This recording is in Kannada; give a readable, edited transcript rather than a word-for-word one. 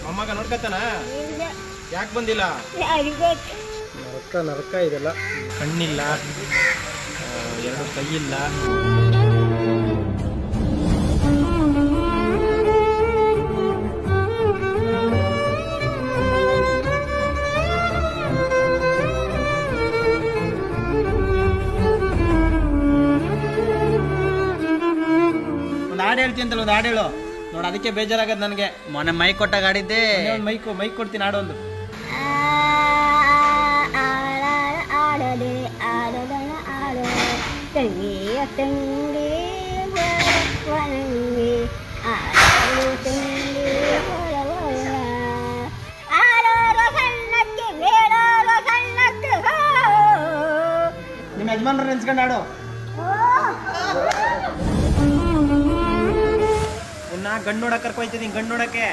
ಮೊಮ್ಮಗ ನೋಡ್ಕತ್ತಾನ. ಯಾಕೆ ಬಂದಿಲ್ಲ? ನರಕ ಇದೆಲ್ಲ. ಕಣ್ಣಿಲ್ಲ, ಎರಡು ಕೈ ಇಲ್ಲ. ಒಂದು ಹಾಡು ಹೇಳ್ತೀನಿ ಅಂತಲ್ಲ, ಒಂದು ಹಾಡು ಹೇಳು ನೋಡು. ಅದಕ್ಕೆ ಬೇಜಾರಾಗದು ನನಗೆ. ಮೊನ್ನೆ ಮೈಕ್ ಕೊಟ್ಟಾಗ ಆಡಿದ್ದೆ. ಒಂದು ಮೈಕ್ ಕೊಡ್ತೀನಿ, ಹಾಡೊಂದು. ನಿಮ್ಮ ಯಜಮಾನ್ರ ನೆನ್ಸ್ಕೊಂಡು ಹಾಡು. ಪುನಃ ಗಂಡು ನೋಡಕ್ಕೆ ಕರ್ಕೊಯ್ತಿದ್ದೀನಿ, ಗಂಡು ನೋಡಕ್ಕೆ.